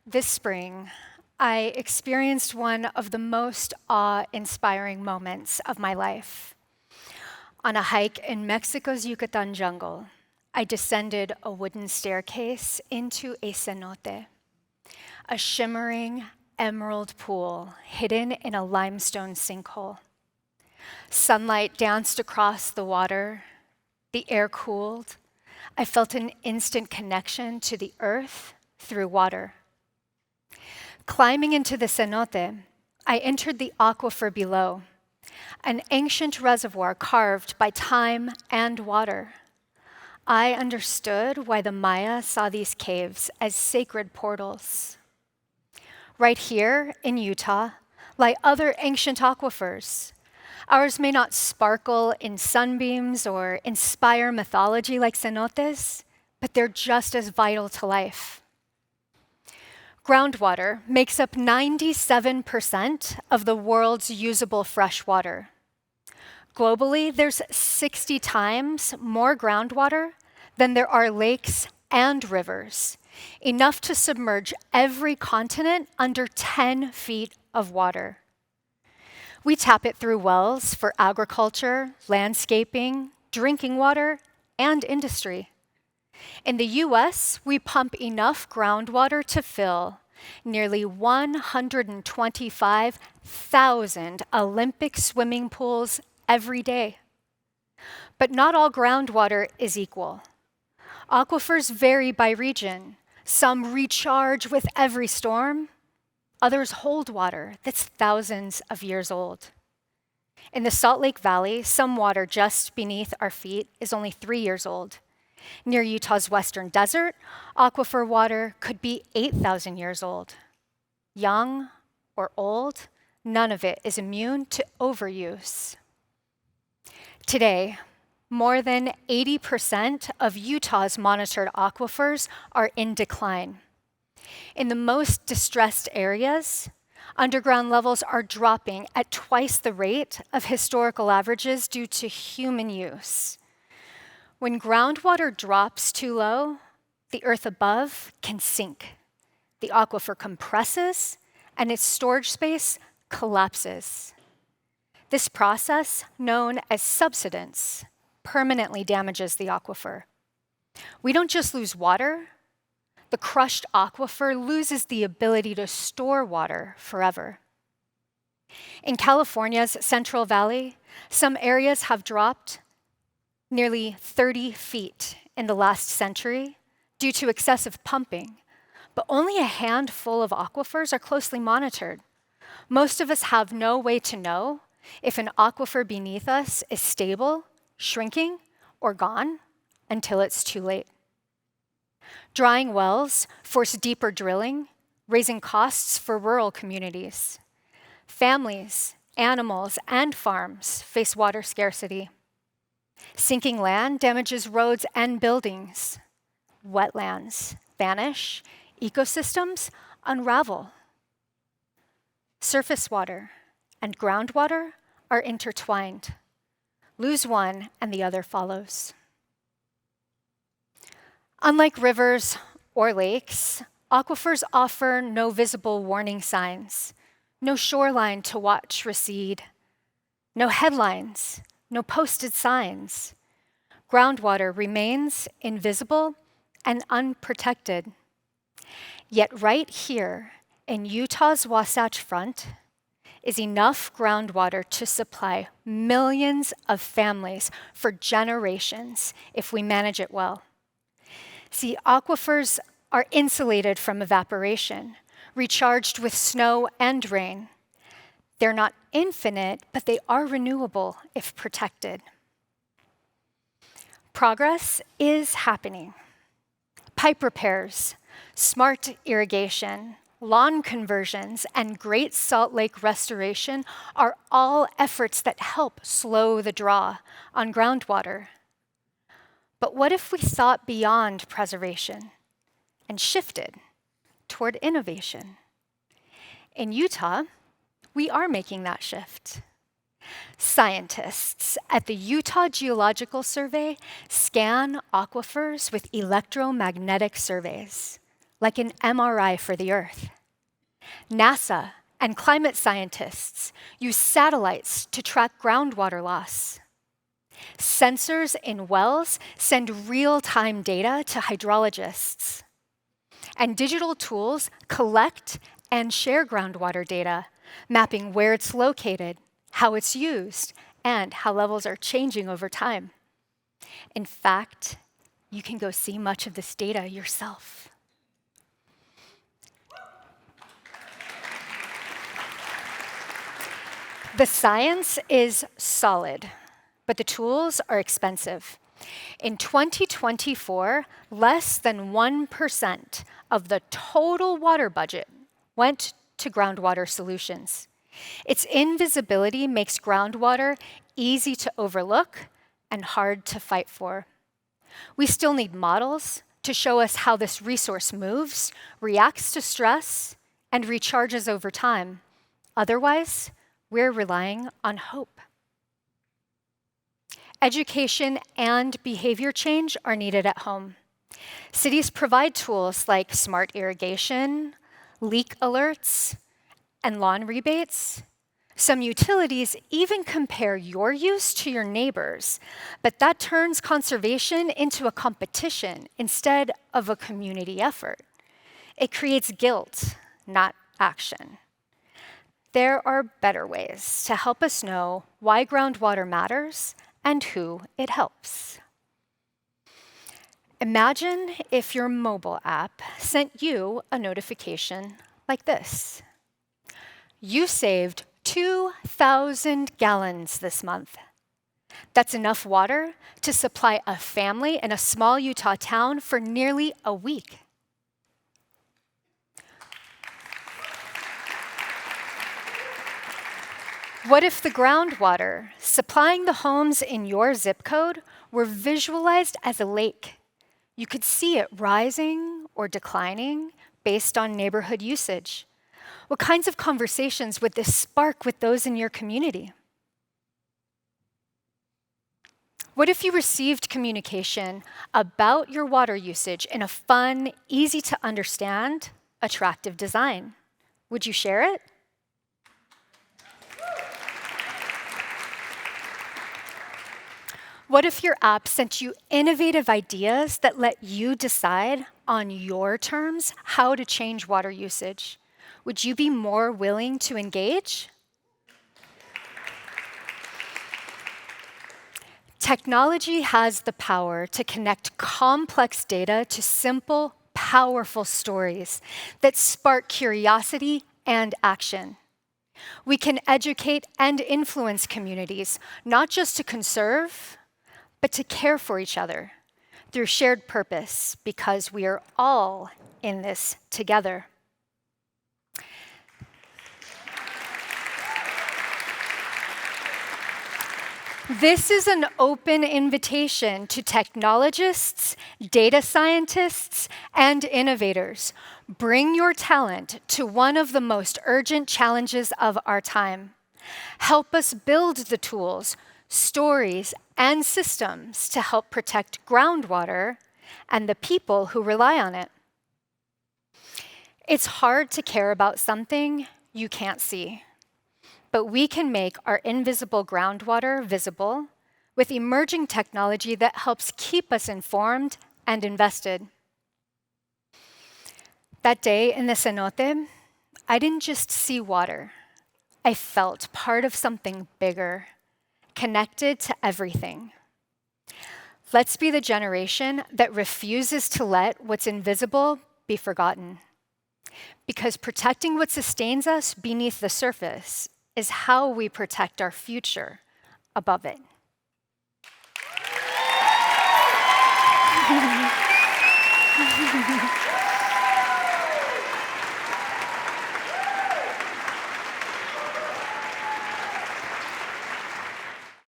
This spring, I experienced one of the most awe-inspiring moments of my life. On a hike in Mexico's Yucatan jungle, I descended a wooden staircase into a cenote, a shimmering emerald pool hidden in a limestone sinkhole. Sunlight danced across the water, the air cooled. I felt an instant connection to the earth through water. Climbing into the cenote, I entered the aquifer below, an ancient reservoir carved by time and water. I understood why the Maya saw these caves as sacred portals. Right here in Utah lie other ancient aquifers. Ours may not sparkle in sunbeams or inspire mythology like cenotes, but they're just as vital to life. Groundwater makes up 97% of the world's usable fresh water. Globally, there's 60 times more groundwater than there are lakes and rivers, enough to submerge every continent under 10 feet of water. We tap it through wells for agriculture, landscaping, drinking water, and industry. In the US, we pump enough groundwater to fill nearly 125,000 Olympic swimming pools every day. But not all groundwater is equal. Aquifers vary by region. Some recharge with every storm. Others hold water that's thousands of years old. In the Salt Lake Valley, some water just beneath our feet is only 3 years old. Near Utah's western desert, aquifer water could be 8,000 years old. Young or old, none of it is immune to overuse. Today, more than 80% of Utah's monitored aquifers are in decline. In the most distressed areas, underground levels are dropping at twice the rate of historical averages due to human use. When groundwater drops too low, the earth above can sink. The aquifer compresses, and its storage space collapses. This process, known as subsidence, permanently damages the aquifer. We don't just lose water, the crushed aquifer loses the ability to store water forever. In California's Central Valley, some areas have dropped nearly 30 feet in the last century due to excessive pumping, but only a handful of aquifers are closely monitored. Most of us have no way to know if an aquifer beneath us is stable, shrinking, or gone until it's too late. Drying wells force deeper drilling, raising costs for rural communities. Families, animals, and farms face water scarcity. Sinking land damages roads and buildings. Wetlands vanish, ecosystems unravel. Surface water and groundwater are intertwined. Lose one and the other follows. Unlike rivers or lakes, aquifers offer no visible warning signs, no shoreline to watch recede, no headlines, no posted signs. Groundwater remains invisible and unprotected. Yet right here in Utah's Wasatch Front is enough groundwater to supply millions of families for generations if we manage it well. See, aquifers are insulated from evaporation, recharged with snow and rain. They're not infinite, but they are renewable if protected. Progress is happening. Pipe repairs, smart irrigation, lawn conversions, and Great Salt Lake restoration are all efforts that help slow the draw on groundwater. But what if we thought beyond preservation and shifted toward innovation? In Utah, we are making that shift. Scientists at the Utah Geological Survey scan aquifers with electromagnetic surveys. like an MRI for the Earth. NASA and climate scientists use satellites to track groundwater loss. Sensors in wells send real-time data to hydrologists. And digital tools collect and share groundwater data, mapping where it's located, how it's used, and how levels are changing over time. In fact, you can go see much of this data yourself. The science is solid, but the tools are expensive. In 2024, less than 1% of the total water budget went to groundwater solutions. Its invisibility makes groundwater easy to overlook and hard to fight for. We still need models to show us how this resource moves, reacts to stress, and recharges over time. Otherwise, we're relying on hope. Education and behavior change are needed at home. Cities provide tools like smart irrigation, leak alerts, and lawn rebates. Some utilities even compare your use to your neighbors, but that turns conservation into a competition instead of a community effort. It creates guilt, not action. There are better ways to help us know why groundwater matters and who it helps. Imagine if your mobile app sent you a notification like this. You saved 2,000 gallons this month. That's enough water to supply a family in a small Utah town for nearly a week. What if the groundwater supplying the homes in your zip code were visualized as a lake? You could see it rising or declining based on neighborhood usage. What kinds of conversations would this spark with those in your community? What if you received communication about your water usage in a fun, easy to understand, attractive design? Would you share it? What if your app sent you innovative ideas that let you decide on your terms how to change water usage? Would you be more willing to engage? Technology has the power to connect complex data to simple, powerful stories that spark curiosity and action. We can educate and influence communities, not just to conserve, but to care for each other through shared purpose, because we are all in this together. This is an open invitation to technologists, data scientists, and innovators. Bring your talent to one of the most urgent challenges of our time. Help us build the tools, stories, and systems to help protect groundwater and the people who rely on it. It's hard to care about something you can't see, but we can make our invisible groundwater visible with emerging technology that helps keep us informed and invested. That day in the cenote, I didn't just see water. I felt part of something bigger, connected to everything. Let's be the generation that refuses to let what's invisible be forgotten. Because protecting what sustains us beneath the surface is how we protect our future above it.